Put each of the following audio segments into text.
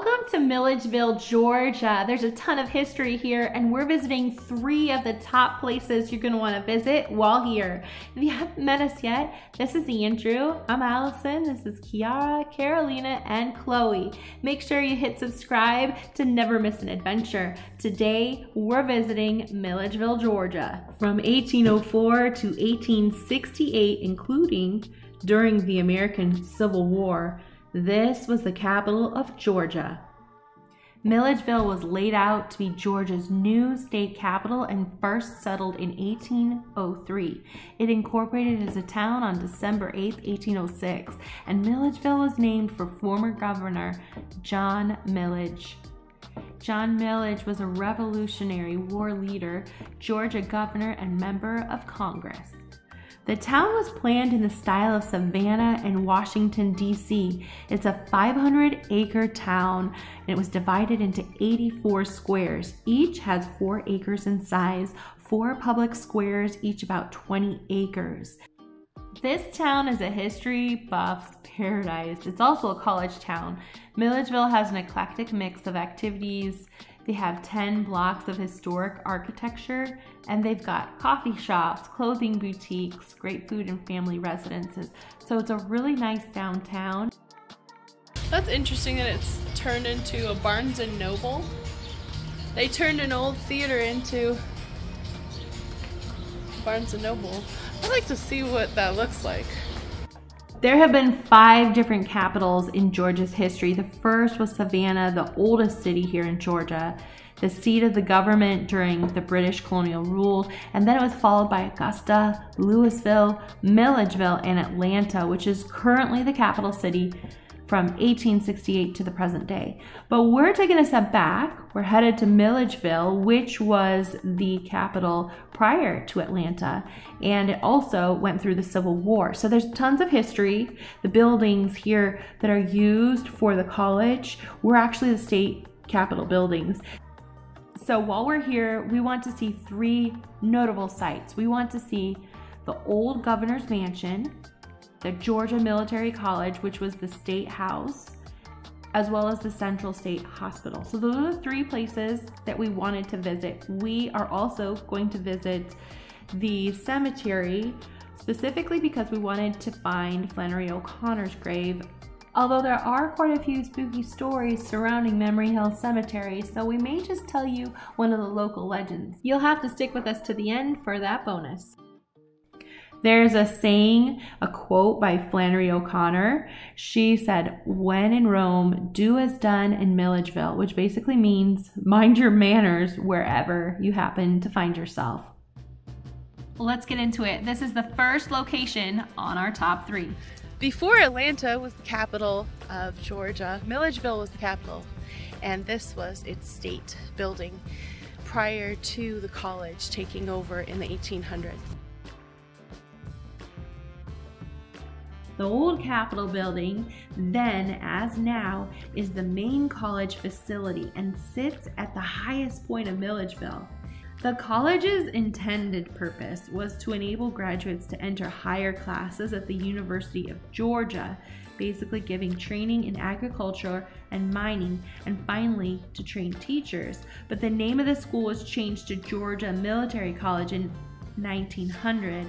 Welcome to Milledgeville, Georgia. There's a ton of history here, and we're visiting 3 of the top places you're going to want to visit while here. If you haven't met us yet, this is Andrew, I'm Allison, this is Kiara, Carolina, and Chloe. Make sure you hit subscribe to never miss an adventure. Today, we're visiting Milledgeville, Georgia. From 1804 to 1868, including during the American Civil War, this was the capital of Georgia. Milledgeville was laid out to be Georgia's new state capital and first settled in 1803. It incorporated as a town on December 8, 1806, and Milledgeville was named for former governor John Milledge. John Milledge was a Revolutionary War leader, Georgia governor, and member of Congress. The town was planned in the style of Savannah and Washington, D.C. It's a 500-acre town, and it was divided into 84 squares. Each has 4 acres in size, 4 public squares, each about 20 acres. This town is a history buff's paradise. It's also a college town. Milledgeville has an eclectic mix of activities. They have 10 blocks of historic architecture, and they've got coffee shops, clothing boutiques, great food and family residences. So it's a really nice downtown. That's interesting that it's turned into a Barnes & Noble. They turned an old theater into Barnes & Noble. I'd like to see what that looks like. There have been 5 different capitals in Georgia's history. The first was Savannah, the oldest city here in Georgia, the seat of the government during the British colonial rule, and then it was followed by Augusta, Louisville, Milledgeville, and Atlanta, which is currently the capital city from 1868 to the present day. But we're taking a step back. We're headed to Milledgeville, which was the capital prior to Atlanta, and it also went through the Civil War. So there's tons of history. The buildings here that are used for the college were actually the state capitol buildings. So while we're here, we want to see 3 notable sites. We want to see the old governor's mansion, the Georgia Military College, which was the state house, as well as the Central State Hospital. So those are the 3 places that we wanted to visit. We are also going to visit the cemetery, specifically because we wanted to find Flannery O'Connor's grave, although there are quite a few spooky stories surrounding Memory Hill Cemetery, so we may just tell you one of the local legends. You'll have to stick with us to the end for that bonus. There's a saying, a quote by Flannery O'Connor. She said, "When in Rome, do as done in Milledgeville," which basically means mind your manners wherever you happen to find yourself. Let's get into it. This is the first location on our top 3. Before Atlanta was the capital of Georgia, Milledgeville was the capital, and this was its state building prior to the college taking over in the 1800s. The old Capitol building, then as now, is the main college facility and sits at the highest point of Milledgeville. The college's intended purpose was to enable graduates to enter higher classes at the University of Georgia, basically giving training in agriculture and mining, and finally to train teachers. But the name of the school was changed to Georgia Military College in 1900.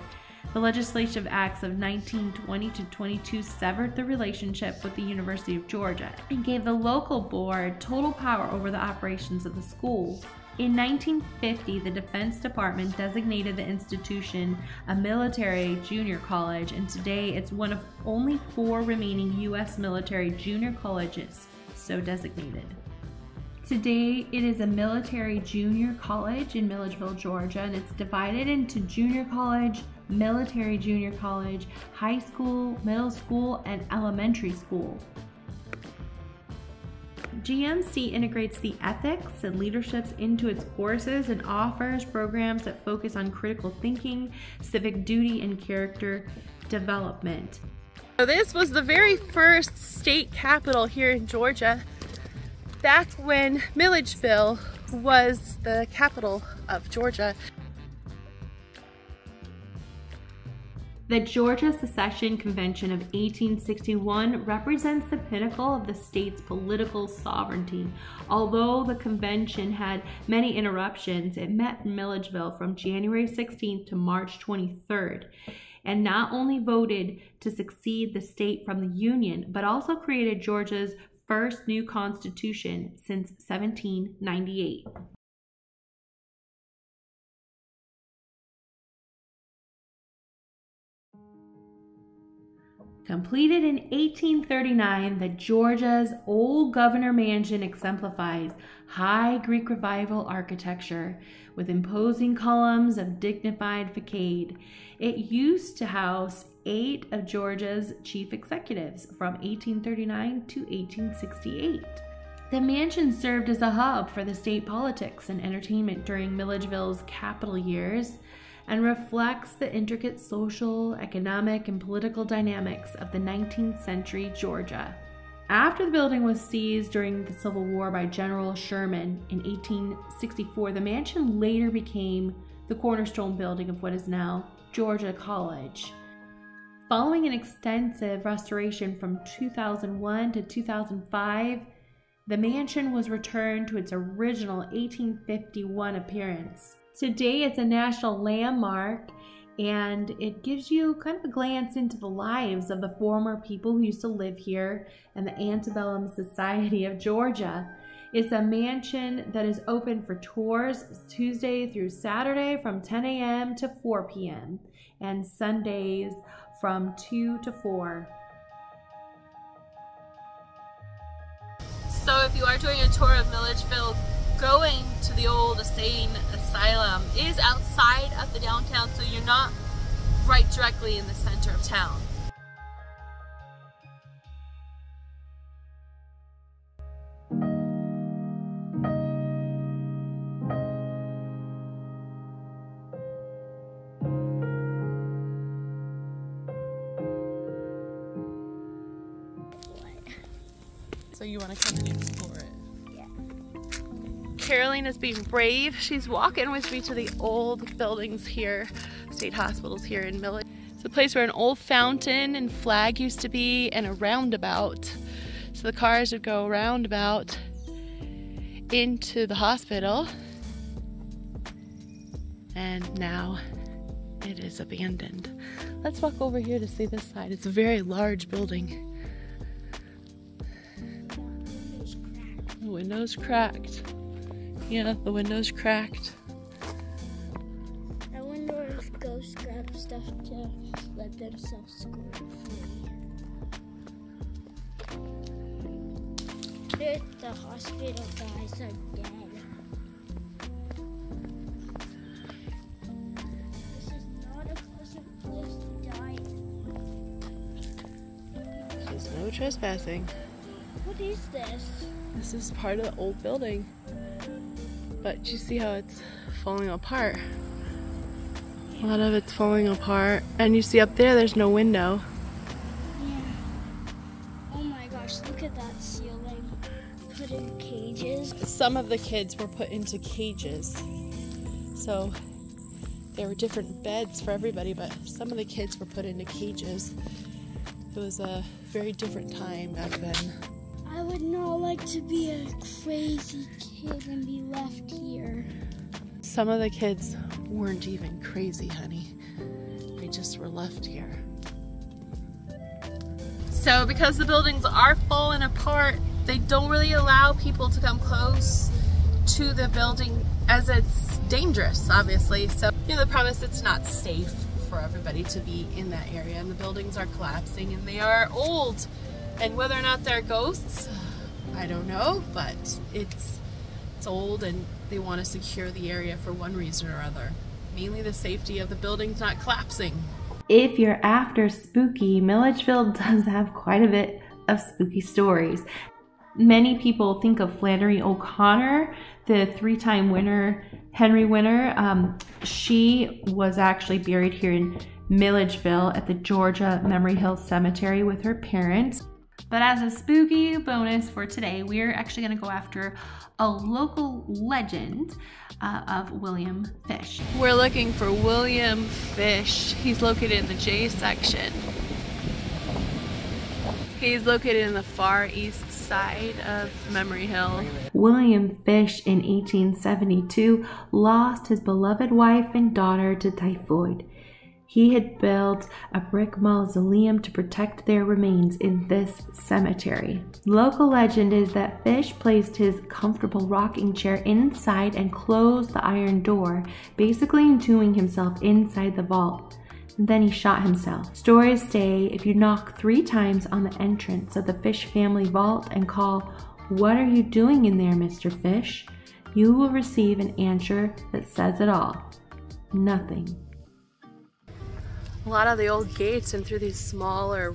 The legislative acts of 1920 to 22 severed the relationship with the University of Georgia and gave the local board total power over the operations of the school. In 1950, the Defense Department designated the institution a military junior college, and today it's one of only 4 remaining U.S. military junior colleges so designated. Today, it is a military junior college in Milledgeville, Georgia, and it's divided into junior college, military junior college, high school, middle school, and elementary school. GMC integrates the ethics and leaderships into its courses and offers programs that focus on critical thinking, civic duty, and character development. So this was the very first state capital here in Georgia, back when Milledgeville was the capital of Georgia. The Georgia Secession Convention of 1861 represents the pinnacle of the state's political sovereignty. Although the convention had many interruptions, it met in Milledgeville from January 16th to March 23rd, and not only voted to succeed the state from the Union, but also created Georgia's first new constitution since 1798. Completed in 1839, the Georgia's Old Governor Mansion exemplifies high Greek Revival architecture with imposing columns of dignified facade. It used to house 8 of Georgia's chief executives from 1839 to 1868. The mansion served as a hub for the state politics and entertainment during Milledgeville's capital years, and reflects the intricate social, economic, and political dynamics of the 19th century Georgia. After the building was seized during the Civil War by General Sherman in 1864, the mansion later became the cornerstone building of what is now Georgia College. Following an extensive restoration from 2001 to 2005, the mansion was returned to its original 1851 appearance. Today, it's a national landmark, and it gives you kind of a glance into the lives of the former people who used to live here and the antebellum society of Georgia. It's a mansion that is open for tours Tuesday through Saturday from 10 a.m. to 4 p.m. and Sundays from 2 to 4. So if you are doing a tour of Milledgeville, going to the old Asylum is outside of the downtown, so you're not right directly in the center of town. So you want to come and explore it? Caroline is being brave. She's walking with me to the old buildings here, state hospitals here in Milledgeville. It's a place where an old fountain and flag used to be, and a roundabout. So the cars would go roundabout into the hospital. And now it is abandoned. Let's walk over here to see this side. It's a very large building. The window's cracked. Yeah, the window's cracked. I wonder if ghosts grab stuff to let themselves go free. If the hospital guys are dead. This is not a pleasant place to die. There's no trespassing. What is this? This is part of the old building. But you see how it's falling apart. A lot of it's falling apart. And you see up there, there's no window. Yeah. Oh my gosh, look at that ceiling. Put in cages. Some of the kids were put into cages. So there were different beds for everybody, but some of the kids were put into cages. It was a very different time back then. I would not like to be a crazy kid and be left here. Some of the kids weren't even crazy, honey. They just were left here. So because the buildings are falling apart, they don't really allow people to come close to the building as it's dangerous, obviously. So, you know, the promise it's not safe for everybody to be in that area, and the buildings are collapsing and they are old. And whether or not they're ghosts, I don't know, but it's old and they want to secure the area for one reason or other. Mainly the safety of the buildings not collapsing. If you're after spooky, Milledgeville does have quite a bit of spooky stories. Many people think of Flannery O'Connor, the 3-time winner, Henry winner. She was actually buried here in Milledgeville at the Georgia Memory Hill Cemetery with her parents. But as a spooky bonus for today, we're actually gonna go after a local legend of William Fish. We're looking for William Fish. He's located in the J section. He's located in the far east side of Memory Hill. William Fish in 1872 lost his beloved wife and daughter to typhoid. He had built a brick mausoleum to protect their remains in this cemetery. Local legend is that Fish placed his comfortable rocking chair inside and closed the iron door, basically entombing himself inside the vault. And then he shot himself. Stories say if you knock 3 times on the entrance of the Fish family vault and call, "What are you doing in there, Mr. Fish?" you will receive an answer that says it all. Nothing. A lot of the old gates and through these smaller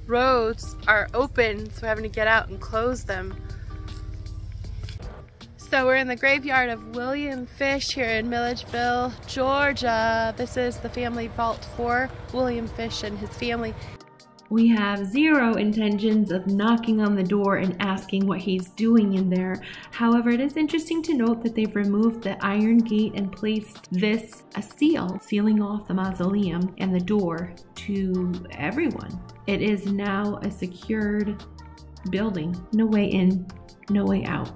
roads are open, so we're having to get out and close them. So we're in the graveyard of William Fish here in Milledgeville, Georgia. This is the family vault for William Fish and his family. We have zero intentions of knocking on the door and asking what he's doing in there. However, it is interesting to note that they've removed the iron gate and placed a seal, sealing off the mausoleum and the door to everyone. It is now a secured building. No way in, no way out.